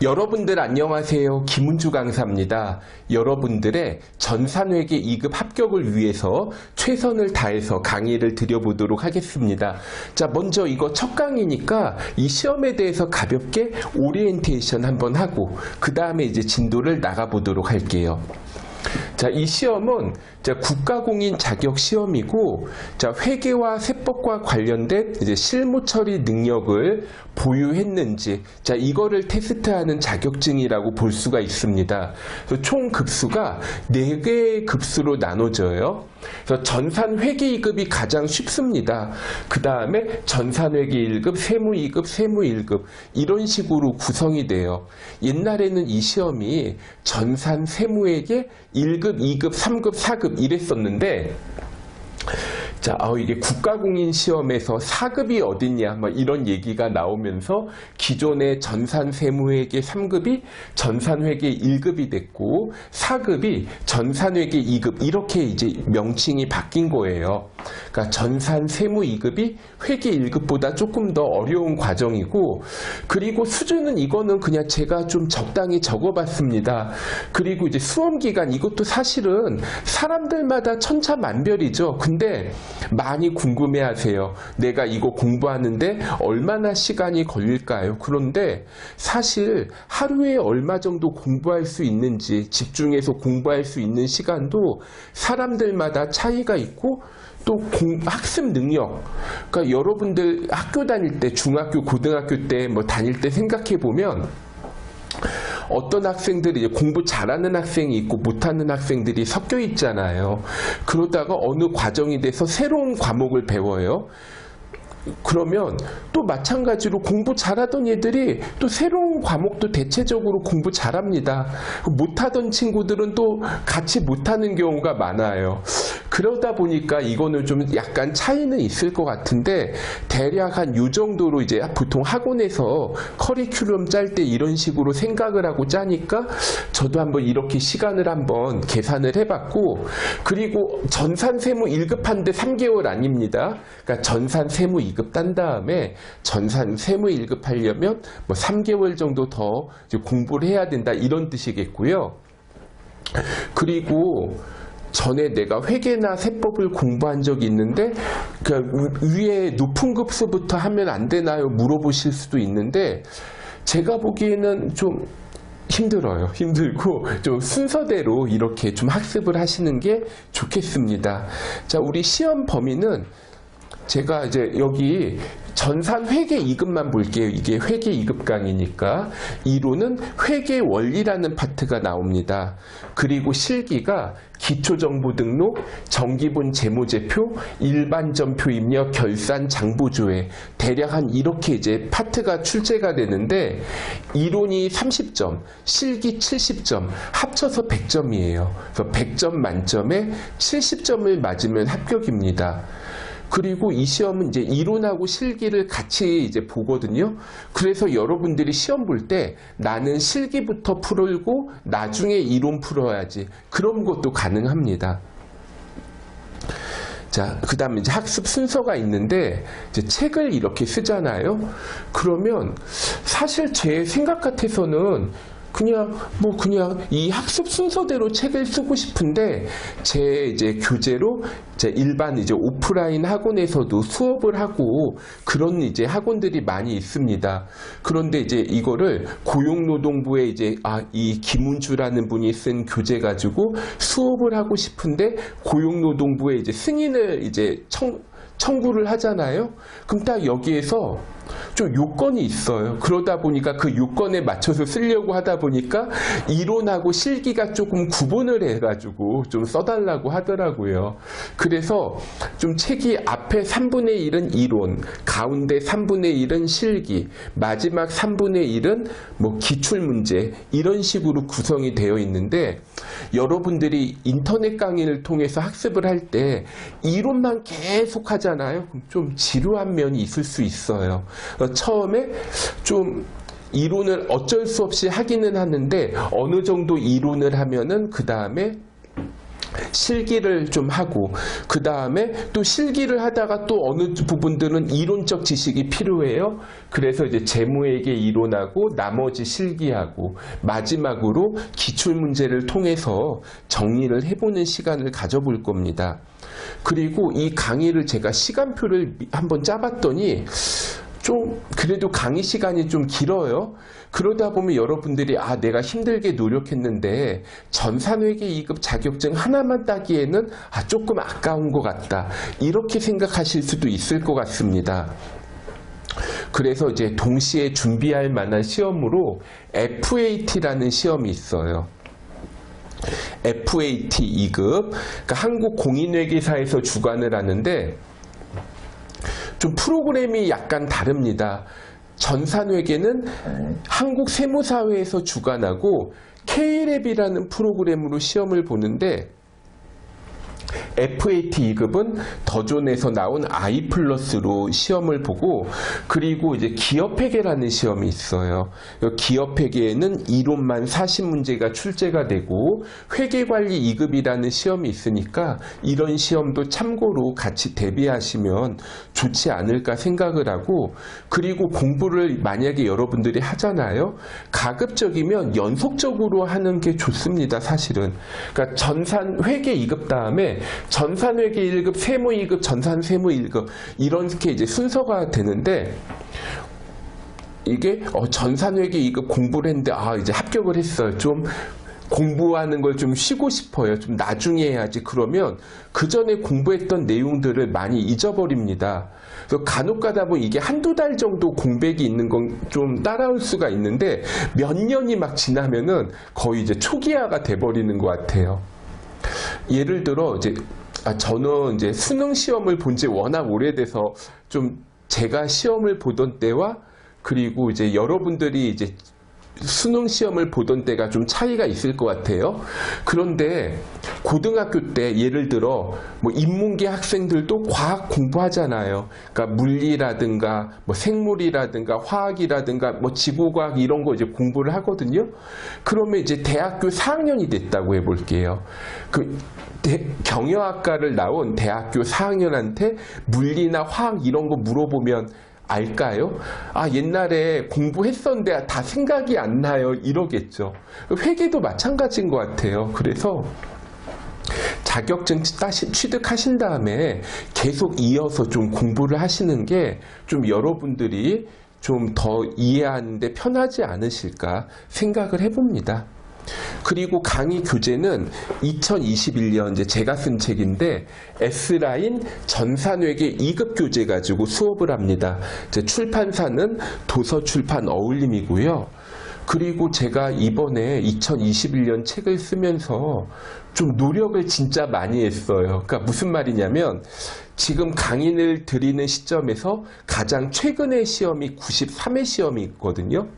여러분들 안녕하세요. 김은주 강사입니다. 여러분들의 전산회계 2급 합격을 위해서 최선을 다해서 강의를 드려보도록 하겠습니다. 자, 먼저 이거 첫 강의니까 이 시험에 대해서 가볍게 오리엔테이션 한번 하고 그 다음에 이제 진도를 나가보도록 할게요. 자, 이 시험은 국가공인 자격 시험이고, 자, 회계와 세법과 관련된 이제 실무 처리 능력을 보유했는지, 자, 이거를 테스트하는 자격증이라고 볼 수가 있습니다. 그래서 총 급수가 4개의 급수로 나눠져요. 그래서 전산회계 2급이 가장 쉽습니다. 그 다음에 전산회계 1급, 세무 2급, 세무 1급 이런 식으로 구성이 돼요. 옛날에는 이 시험이 전산 세무회계 1급, 2급, 3급, 4급 이랬었는데, 자, 이게 국가공인 시험에서 4급이 어딨냐, 뭐 이런 얘기가 나오면서 기존의 전산세무회계 3급이 전산회계 1급이 됐고 4급이 전산회계 2급 이렇게 이제 명칭이 바뀐 거예요. 그러니까 전산세무 2급이 회계 1급보다 조금 더 어려운 과정이고, 그리고 수준은 이거는 그냥 제가 좀 적당히 적어봤습니다. 그리고 이제 수험기간 이것도 사실은 사람들마다 천차만별이죠. 근데 많이 궁금해하세요. 내가 이거 공부하는데 얼마나 시간이 걸릴까요? 그런데 사실 하루에 얼마 정도 공부할 수 있는지, 집중해서 공부할 수 있는 시간도 사람들마다 차이가 있고, 또 학습 능력, 그러니까 여러분들 학교 다닐 때, 중학교, 고등학교 때 뭐 다닐 때 생각해 보면 어떤 학생들이 공부 잘하는 학생이 있고 못하는 학생들이 섞여 있잖아요. 그러다가 어느 과정이 돼서 새로운 과목을 배워요. 그러면 또 마찬가지로 공부 잘하던 애들이 또 새로운 과목도 대체적으로 공부 잘합니다. 못하던 친구들은 또 같이 못하는 경우가 많아요. 그러다 보니까 이거는 좀 약간 차이는 있을 것 같은데, 대략 한 이 정도로 이제 보통 학원에서 커리큘럼 짤 때 이런 식으로 생각을 하고 짜니까 저도 한번 이렇게 시간을 한번 계산을 해봤고, 그리고 전산세무 1급 하는데 3개월 아닙니다. 그러니까 전산세무 2급 딴 다음에 전산세무 1급 하려면 뭐 3개월 정도 더 이제 공부를 해야 된다 이런 뜻이겠고요. 그리고 전에 내가 회계나 세법을 공부한 적이 있는데 그 위에 높은 급수부터 하면 안 되나요? 물어보실 수도 있는데, 제가 보기에는 좀 힘들어요. 힘들고 좀 순서대로 이렇게 좀 학습을 하시는 게 좋겠습니다. 자, 우리 시험 범위는 제가 이제 여기 전산회계 2급만 볼게요. 이게 회계 2급 강의니까. 2로는 회계 원리라는 파트가 나옵니다. 그리고 실기가 기초정보 등록, 정기본 재무제표, 일반점표 입력, 결산, 장부조회, 대략 한 이렇게 이제 파트가 출제가 되는데, 이론이 30점, 실기 70점, 합쳐서 100점이에요. 그래서 100점 만점에 70점을 맞으면 합격입니다. 그리고 이 시험은 이제 이론하고 실기를 같이 이제 보거든요. 그래서 여러분들이 시험 볼 때 나는 실기부터 풀고 나중에 이론 풀어야지, 그런 것도 가능합니다. 자, 그 다음에 이제 학습 순서가 있는데, 이제 책을 이렇게 쓰잖아요. 그러면 사실 제 생각 같아서는 그냥 이 학습 순서대로 책을 쓰고 싶은데, 제 이제 교재로 제 일반 이제 오프라인 학원에서도 수업을 하고 그런 이제 학원들이 많이 있습니다. 그런데 이제 이거를 고용노동부에 이제 이 김은주라는 분이 쓴 교재 가지고 수업을 하고 싶은데 고용노동부에 이제 승인을 이제 청구를 하잖아요. 그럼 딱 여기에서 좀 요건이 있어요. 그러다 보니까 그 요건에 맞춰서 쓰려고 하다 보니까 이론하고 실기가 조금 구분을 해가지고 좀 써달라고 하더라고요. 그래서 좀 책이 앞에 3분의 1은 이론, 가운데 3분의 1은 실기, 마지막 3분의 1은 뭐 기출문제, 이런 식으로 구성이 되어 있는데, 여러분들이 인터넷 강의를 통해서 학습을 할 때 이론만 계속 하잖아요. 그럼 좀 지루한 면이 있을 수 있어요. 처음에 좀 이론을 어쩔 수 없이 하기는 하는데, 어느 정도 이론을 하면은 그 다음에 실기를 좀 하고, 그 다음에 또 실기를 하다가 또 어느 부분들은 이론적 지식이 필요해요. 그래서 이제 재무회계 이론하고 나머지 실기하고 마지막으로 기출문제를 통해서 정리를 해보는 시간을 가져볼 겁니다. 그리고 이 강의를 제가 시간표를 한번 짜봤더니 좀 그래도 강의 시간이 좀 길어요. 그러다 보면 여러분들이 내가 힘들게 노력했는데 전산회계 2급 자격증 하나만 따기에는 조금 아까운 것 같다, 이렇게 생각하실 수도 있을 것 같습니다. 그래서 이제 동시에 준비할 만한 시험으로 FAT라는 시험이 있어요. FAT 2급, 그러니까 한국공인회계사에서 주관을 하는데 좀 프로그램이 약간 다릅니다. 전산회계는 한국세무사회에서 주관하고 K랩이라는 프로그램으로 시험을 보는데, FAT 2급은 더존에서 나온 I 플러스로 시험을 보고, 그리고 이제 기업회계라는 시험이 있어요. 기업회계에는 이론만 40문제가 출제가 되고, 회계관리 2급이라는 시험이 있으니까 이런 시험도 참고로 같이 대비하시면 좋지 않을까 생각을 하고, 그리고 공부를 만약에 여러분들이 하잖아요. 가급적이면 연속적으로 하는 게 좋습니다, 사실은. 그러니까 전산회계 2급 다음에 전산회계 1급, 세무 2급, 전산세무 1급, 이렇게 이제 순서가 되는데, 이게 전산회계 2급 공부를 했는데 이제 합격을 했어요. 좀 공부하는 걸 좀 쉬고 싶어요. 좀 나중에 해야지. 그러면 그 전에 공부했던 내용들을 많이 잊어버립니다. 그래서 간혹 가다 보면 이게 한두 달 정도 공백이 있는 건 좀 따라올 수가 있는데, 몇 년이 막 지나면은 거의 이제 초기화가 돼버리는 것 같아요. 예를 들어 이제 저는 이제 수능 시험을 본 지 워낙 오래돼서 좀 제가 시험을 보던 때와 그리고 이제 여러분들이 이제 수능 시험을 보던 때가 좀 차이가 있을 것 같아요. 그런데 고등학교 때 예를 들어 뭐 인문계 학생들도 과학 공부하잖아요. 그러니까 물리라든가 뭐 생물이라든가 화학이라든가 뭐 지구과학 이런 거 이제 공부를 하거든요. 그러면 이제 대학교 4학년이 됐다고 해볼게요. 경영학과를 나온 대학교 4학년한테 물리나 화학 이런 거 물어보면 알까요? 옛날에 공부했었는데 다 생각이 안 나요, 이러겠죠. 회계도 마찬가지인 것 같아요. 그래서 자격증 취득하신 다음에 계속 이어서 좀 공부를 하시는 게 좀 여러분들이 좀 더 이해하는데 편하지 않으실까 생각을 해봅니다. 그리고 강의 교재는 2021년 이제 제가 쓴 책인데 S라인 전산회계 2급 교재 가지고 수업을 합니다. 이제 출판사는 도서출판 어울림이고요. 그리고 제가 이번에 2021년 책을 쓰면서 좀 노력을 진짜 많이 했어요. 그러니까 무슨 말이냐면 지금 강의를 드리는 시점에서 가장 최근의 시험이 93회 시험이 있거든요.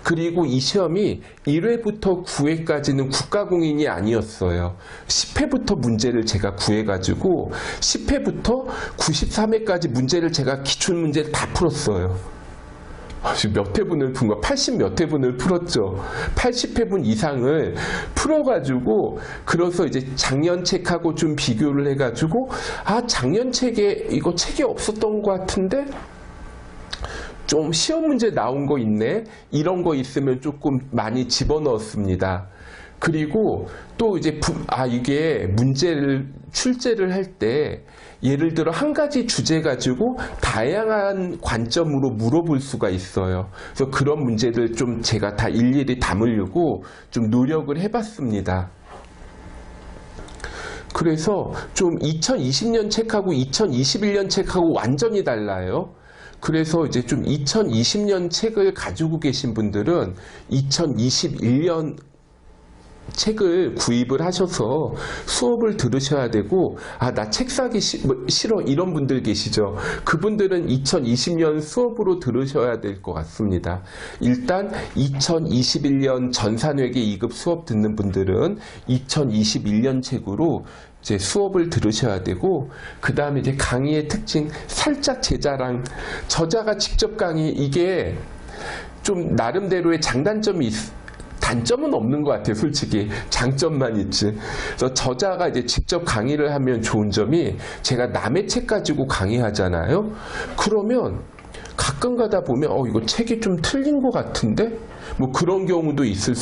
그리고 이 시험이 1회부터 9회까지는 국가공인이 아니었어요. 10회부터 문제를 제가 구해가지고 10회부터 93회까지 문제를 제가 기출문제를 다 풀었어요. 몇 회분을 푼 거, 80 몇 회분을 풀었죠. 80회분 이상을 풀어가지고, 그래서 이제 작년 책하고 좀 비교를 해가지고, 작년 책에, 이거 책이 없었던 것 같은데, 좀 시험 문제 나온 거 있네? 이런 거 있으면 조금 많이 집어넣었습니다. 그리고 또 이제, 이게 문제를, 출제를 할 때, 예를 들어 한 가지 주제 가지고 다양한 관점으로 물어볼 수가 있어요. 그래서 그런 문제들 좀 제가 다 일일이 담으려고 좀 노력을 해봤습니다. 그래서 좀 2020년 책하고 2021년 책하고 완전히 달라요. 그래서 이제 좀 2020년 책을 가지고 계신 분들은 2021년 책을 구입을 하셔서 수업을 들으셔야 되고, 나 책 사기 싫어 이런 분들 계시죠. 그분들은 2020년 수업으로 들으셔야 될 것 같습니다. 일단 2021년 전산회계 2급 수업 듣는 분들은 2021년 책으로 이제 수업을 들으셔야 되고, 그 다음에 이제 강의의 특징 살짝 제 자랑, 저자가 직접 강의, 이게 좀 나름대로의 장단점이 단점은 없는 것 같아요, 솔직히. 장점만 있지. 그래서 저자가 이제 직접 강의를 하면 좋은 점이 제가 남의 책 가지고 강의하잖아요. 그러면 가끔 가다 보면 이거 책이 좀 틀린 것 같은데? 뭐 그런 경우도 있을